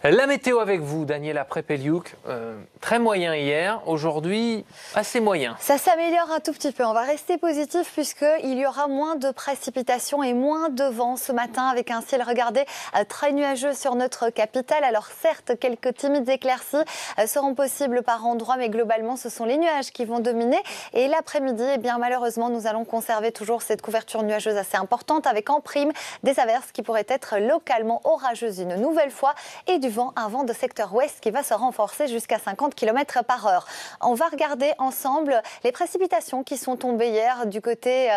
La météo avec vous, Daniela Prepeliuk. Très moyen hier, aujourd'hui assez moyen. Ça s'améliore un tout petit peu. On va rester positif puisqu'il y aura moins de précipitations et moins de vent ce matin avec un ciel, regardez, très nuageux sur notre capitale. Alors certes, quelques timides éclaircies seront possibles par endroits, mais globalement, ce sont les nuages qui vont dominer. Et l'après-midi, eh bien, malheureusement, nous allons conserver toujours cette couverture nuageuse assez importante avec en prime des averses qui pourraient être localement orageuses une nouvelle fois et du vent, un vent de secteur ouest qui va se renforcer jusqu'à 50 km/h. On va regarder ensemble les précipitations qui sont tombées hier du côté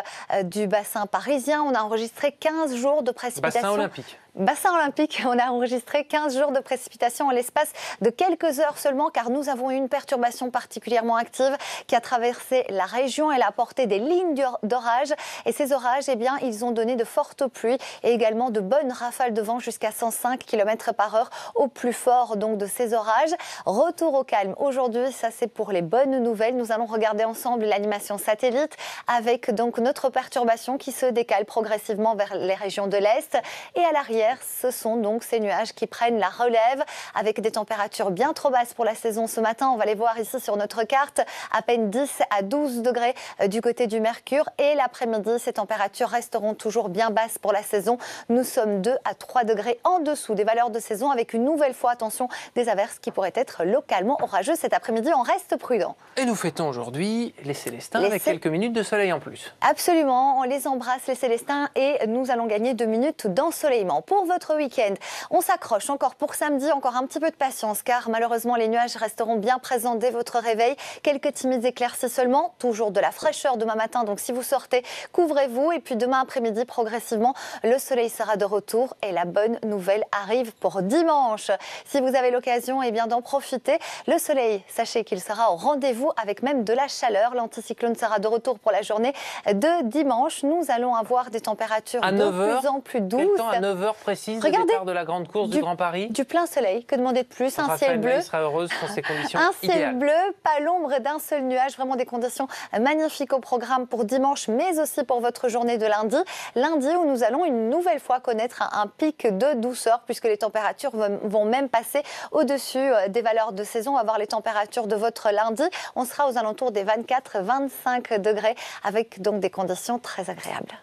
du bassin parisien. On a enregistré 15 jours de précipitations. Bassin olympique. Bassin olympique, on a enregistré 15 jours de précipitations en l'espace de quelques heures seulement, car nous avons eu une perturbation particulièrement active qui a traversé la région. Elle a apporté des lignes d'orage et ces orages, eh bien, ils ont donné de fortes pluies et également de bonnes rafales de vent jusqu'à 105 km/h au plus fort donc de ces orages. Retour au calme aujourd'hui, ça c'est pour les bonnes nouvelles. Nous allons regarder ensemble l'animation satellite avec donc notre perturbation qui se décale progressivement vers les régions de l'Est et à l'arrière. Ce sont donc ces nuages qui prennent la relève avec des températures bien trop basses pour la saison ce matin. On va les voir ici sur notre carte, à peine 10 à 12 degrés du côté du Mercure. Et l'après-midi, ces températures resteront toujours bien basses pour la saison. Nous sommes 2 à 3 degrés en dessous des valeurs de saison avec une nouvelle fois, attention, des averses qui pourraient être localement orageuses cet après-midi. On reste prudent. Et nous fêtons aujourd'hui les Célestins avec quelques minutes de soleil en plus. Absolument, on les embrasse les Célestins et nous allons gagner 2 minutes d'ensoleillement. Pour votre week-end, on s'accroche encore pour samedi, encore un petit peu de patience car malheureusement les nuages resteront bien présents dès votre réveil. Quelques timides éclaircies seulement, toujours de la fraîcheur demain matin, donc si vous sortez, couvrez-vous et puis demain après-midi, progressivement, le soleil sera de retour et la bonne nouvelle arrive pour dimanche. Si vous avez l'occasion d'en profiter, le soleil, sachez qu'il sera au rendez-vous avec même de la chaleur. L'anticyclone sera de retour pour la journée de dimanche. Nous allons avoir des températures de plus en plus douces. Quel temps à 9h précise, le départ de la grande course du Grand Paris. Du plein soleil, que demander de plus, un ciel bleu. Il sera heureuse pour ces conditions idéales. Ciel bleu, pas l'ombre d'un seul nuage, vraiment des conditions magnifiques au programme pour dimanche, mais aussi pour votre journée de lundi. Lundi où nous allons une nouvelle fois connaître un pic de douceur puisque les températures vont même passer au-dessus des valeurs de saison. On va voir les températures de votre lundi. On sera aux alentours des 24-25 degrés avec donc des conditions très agréables.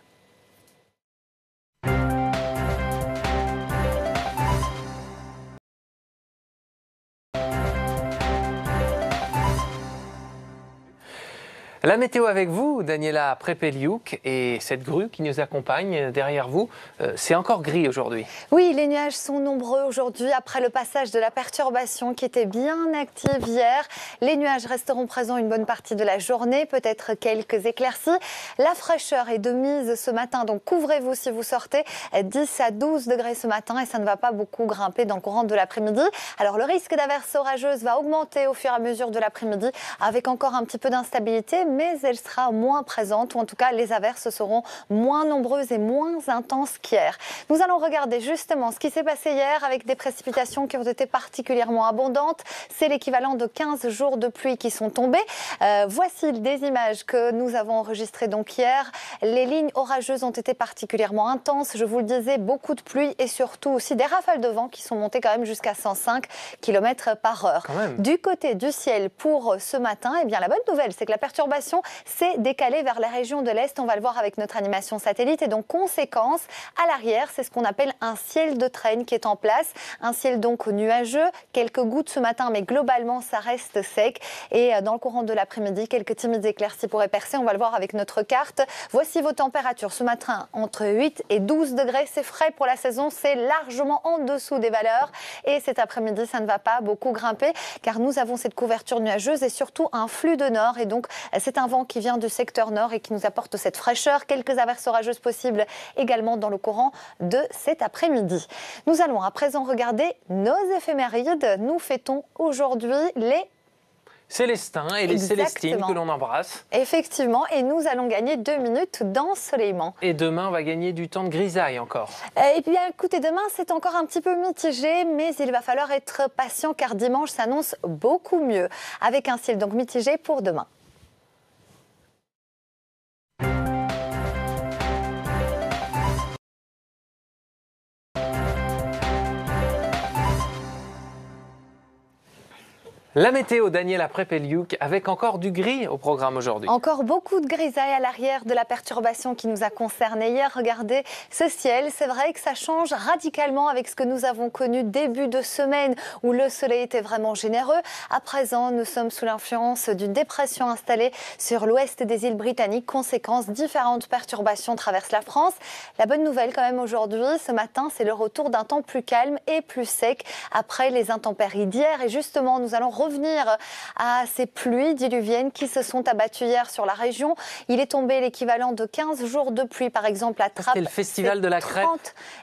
La météo avec vous, Daniela Prepeliuk, et cette grue qui nous accompagne derrière vous, c'est encore gris aujourd'hui. Oui, les nuages sont nombreux aujourd'hui après le passage de la perturbation qui était bien active hier. Les nuages resteront présents une bonne partie de la journée, peut-être quelques éclaircies. La fraîcheur est de mise ce matin, donc couvrez-vous si vous sortez. 10 à 12 degrés ce matin et ça ne va pas beaucoup grimper dans le courant de l'après-midi. Alors le risque d'averses orageuses va augmenter au fur et à mesure de l'après-midi avec encore un petit peu d'instabilité, mais elle sera moins présente, ou en tout cas les averses seront moins nombreuses et moins intenses qu'hier. Nous allons regarder justement ce qui s'est passé hier avec des précipitations qui ont été particulièrement abondantes. C'est l'équivalent de 15 jours de pluie qui sont tombés. Voici des images que nous avons enregistrées donc hier. Les lignes orageuses ont été particulièrement intenses. Je vous le disais, beaucoup de pluie et surtout aussi des rafales de vent qui sont montées quand même jusqu'à 105 km/h. Du côté du ciel pour ce matin, eh bien la bonne nouvelle, c'est que la perturbation s'est décalée vers la région de l'Est. On va le voir avec notre animation satellite. Et donc, conséquence, à l'arrière, c'est ce qu'on appelle un ciel de traîne qui est en place. Un ciel donc nuageux, quelques gouttes ce matin, mais globalement, ça reste sec. Et dans le courant de l'après-midi, quelques timides éclaircies pourraient percer. On va le voir avec notre carte. Voici vos températures ce matin, entre 8 et 12 degrés. C'est frais pour la saison, c'est largement en dessous des valeurs. Et cet après-midi, ça ne va pas beaucoup grimper, car nous avons cette couverture nuageuse et surtout un flux de nord. Et donc, c'est un vent qui vient du secteur nord et qui nous apporte cette fraîcheur. Quelques averses orageuses possibles également dans le courant de cet après-midi. Nous allons à présent regarder nos éphémérides. Nous fêtons aujourd'hui les Célestins et les Célestines que l'on embrasse. Effectivement, et nous allons gagner 2 minutes d'ensoleillement. Et demain, on va gagner du temps de grisaille encore. Et bien, écoutez, demain, c'est encore un petit peu mitigé, mais il va falloir être patient car dimanche s'annonce beaucoup mieux. Avec un ciel donc mitigé pour demain. La météo, Daniela Prepeliuk, avec encore du gris au programme aujourd'hui. Encore beaucoup de grisailles à l'arrière de la perturbation qui nous a concernés hier. Regardez ce ciel, c'est vrai que ça change radicalement avec ce que nous avons connu début de semaine où le soleil était vraiment généreux. À présent, nous sommes sous l'influence d'une dépression installée sur l'ouest des îles britanniques. Conséquence, différentes perturbations traversent la France. La bonne nouvelle quand même aujourd'hui, ce matin, c'est le retour d'un temps plus calme et plus sec après les intempéries d'hier. Et justement, nous allons revenir à ces pluies diluviennes qui se sont abattues hier sur la région. Il est tombé l'équivalent de 15 jours de pluie, par exemple à Trappes. C'était le festival de la crêpe.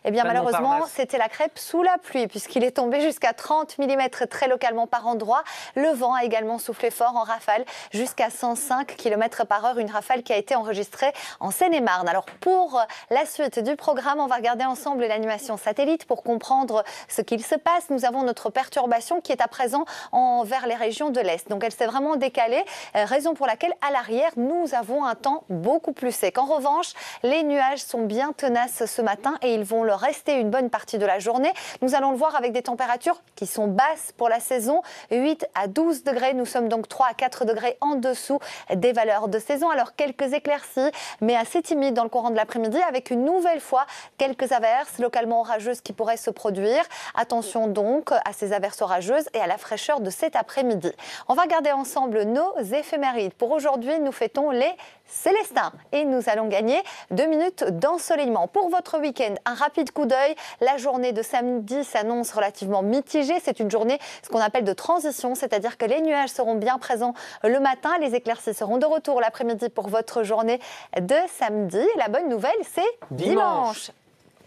Eh bien, malheureusement, c'était la crêpe sous la pluie, puisqu'il est tombé jusqu'à 30 mm très localement par endroit. Le vent a également soufflé fort en rafale, jusqu'à 105 km/h, une rafale qui a été enregistrée en Seine-et-Marne. Alors, pour la suite du programme, on va regarder ensemble l'animation satellite pour comprendre ce qu'il se passe. Nous avons notre perturbation qui est à présent vers les régions de l'Est. Donc elle s'est vraiment décalée, raison pour laquelle à l'arrière, nous avons un temps beaucoup plus sec. En revanche, les nuages sont bien tenaces ce matin et ils vont le rester une bonne partie de la journée. Nous allons le voir avec des températures qui sont basses pour la saison, 8 à 12 degrés. Nous sommes donc 3 à 4 degrés en dessous des valeurs de saison. Alors quelques éclaircies, mais assez timides dans le courant de l'après-midi avec une nouvelle fois quelques averses localement orageuses qui pourraient se produire. Attention donc à ces averses orageuses et à la fraîcheur de cet après-midi. On va regarder ensemble nos éphémérides. Pour aujourd'hui, nous fêtons les Célestins et nous allons gagner 2 minutes d'ensoleillement. Pour votre week-end, un rapide coup d'œil. La journée de samedi s'annonce relativement mitigée. C'est une journée, ce qu'on appelle de transition, c'est-à-dire que les nuages seront bien présents le matin. Les éclaircies seront de retour l'après-midi pour votre journée de samedi. Et la bonne nouvelle, c'est dimanche.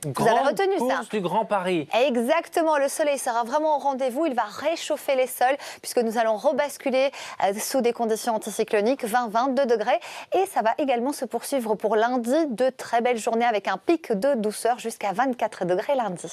Vous avez retenu ça. Du Grand Paris. Exactement, le soleil sera vraiment au rendez-vous. Il va réchauffer les sols puisque nous allons rebasculer sous des conditions anticycloniques, 20-22 degrés. Et ça va également se poursuivre pour lundi. De très belles journées avec un pic de douceur jusqu'à 24 degrés lundi.